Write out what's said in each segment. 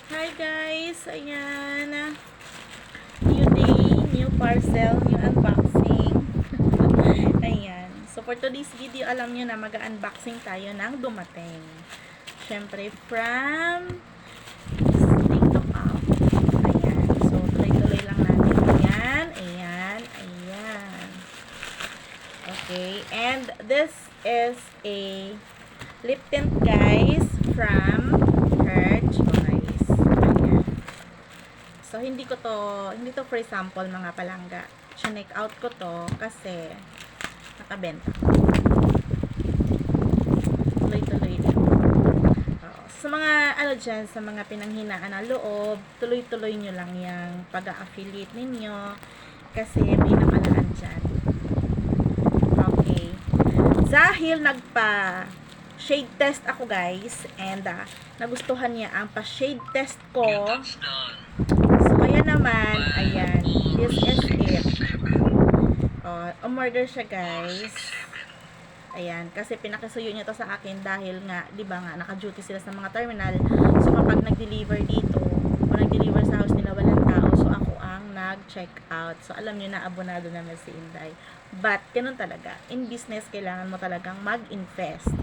Hi guys! Ayan. New day, new parcel, new unboxing. Ayan. So for today's video, alam nyo na mag-unboxing tayo ng dumating. Siyempre from TikTok. Ayan. So tuloy-tuloy lang natin. Ayan. Ayan. Ayan. Okay. And this is a lip tint guys from Her Choice. Ayan. So hindi to for example mga palangga. Chinek out ko to kasi nakabenta. Tuloy-tuloy din. Sa mga sa mga pinanghinaan na loob, tuloy-tuloy nyo lang yung pag-affiliate ninyo kasi may nakalaan dyan. Okay. Dahil shade test ako guys and nagustuhan niya ang pa-shade test ko. So kaya naman, ayan, this is it. Umorder siya guys. Ayan, kasi pinakisuyo niya to sa akin dahil nga, 'di ba nga naka-duty sila sa mga terminal. So kapag nag-deliver dito o nag-deliver sa house nila walang tao, so ako ang nag-check out. So alam niyo na abonado naman si Inday. But ganun talaga. In business kailangan mo talagang mag-invest.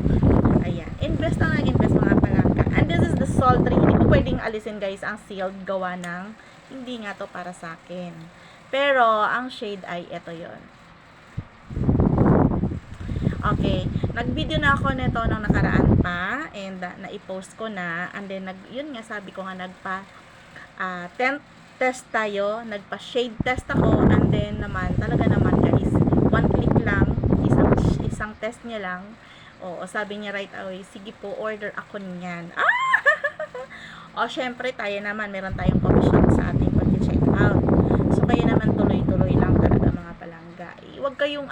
Ayan. Invest na invest mga palangka. And this is the sultry. Hindi ko pwedeng alisin guys ang sealed gawa ng hindi nga to para sa akin. Pero ang shade ay ito yon. Okay. Nag-video na ako nito nung nakaraan pa and na-i-post ko na and then yun nga sabi ko nga tent test tayo, nagpa-shade test ako and then naman talaga naman guys, one click lang, isang test niya lang. Oo, sabi niya right away, sige po, order ako niyan. O, syempre, tayo naman, meron tayong commission sa ating pag-check out. So, kaya naman tuloy-tuloy lang talaga mga palangga. Huwag kayong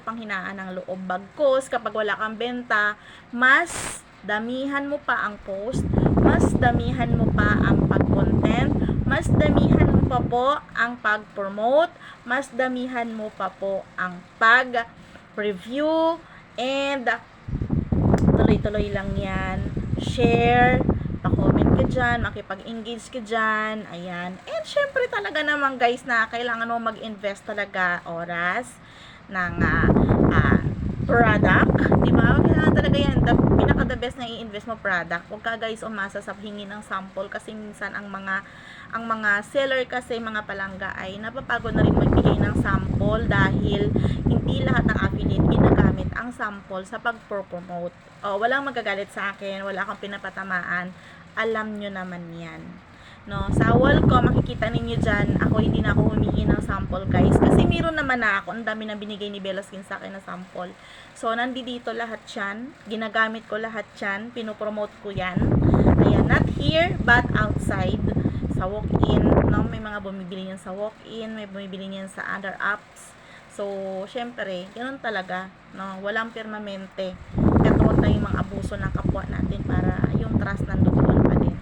panghinaan ng loob bagkos kapag wala kang benta, mas damihan mo pa ang post, mas damihan mo pa ang pag-content, mas damihan mo pa po ang pag-promote, mas damihan mo pa po ang pag-review, and tuloy-tuloy lang yan. Share, pa-comment ka dyan, makipag-engage ka dyan, ayan. And syempre talaga naman guys na kailangan mo mag-invest talaga oras ng product, di ba? Kailangan talaga yan, the best na i-invest mo product. Huwag ka guys umasa sa hingi ng sample kasi minsan ang mga seller kasi mga palangga ay napapagod na rin magbigay ng sample dahil hindi lahat ng affiliate ginagamit ang sample sa pag-promote. Walang magagalit sa akin, wala akong pinapatamaan. Alam nyo naman yan. No, sa wall ko makikita ninyo diyan, ako hindi na ako humingi ng sample guys kasi meron naman na ako, ang dami na binigay ni Bella Skin sa akin na sample. So nandito lahat 'yan, ginagamit ko lahat 'yan, pino-promote ko 'yan. Ayan, not here but outside sa walk-in, no, may mga bumibili niyan sa walk-in, may bumibili niyan sa other apps. So, syempre, ganoon talaga, no, walang permanente. Kaya huwag tayong mga abuso ng kapwa natin para yung trust nandoon pa din.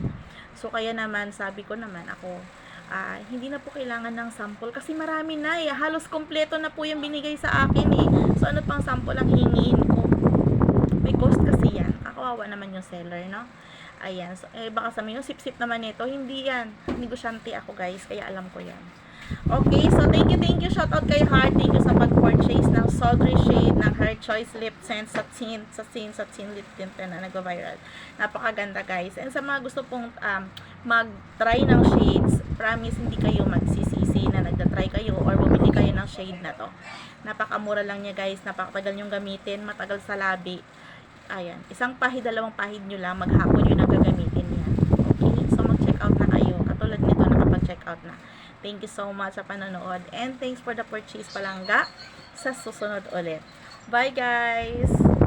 So, kaya naman, sabi ko naman ako, hindi na po kailangan ng sample kasi marami na eh. Halos kompleto na po yung binigay sa akin eh. So, ano pang sample ang hingiin ko? May cost kasi yan. Kawawa naman yung seller, no? Ayan. So, baka sabihin nyo, sip-sip naman ito. Hindi yan. Negosyante ako guys, kaya alam ko yan. Okay, so thank you. Shoutout kay Heart. Thank you sa pag-purchase ng sultry shade ng Her Choice Lip Tint sa tin lip tint na nag-viral. Napakaganda guys. And sa mga gusto pong mag-try ng shades, promise hindi kayo magsisisi na nagda-try kayo or bumili kayo ng shade na to. Napakamura lang niya guys. Napakatagal nyong gamitin. Matagal sa labi. Ayan. Isang pahid, dalawang pahid nyo lang. Maghapon yun ang gagamitin yan. Okay? So mag-check out na kayo. Katulad nito, nakapag-check out na. Thank you so much sa panonood and thanks for the purchase palangga. Sa susunod ulit. Bye guys!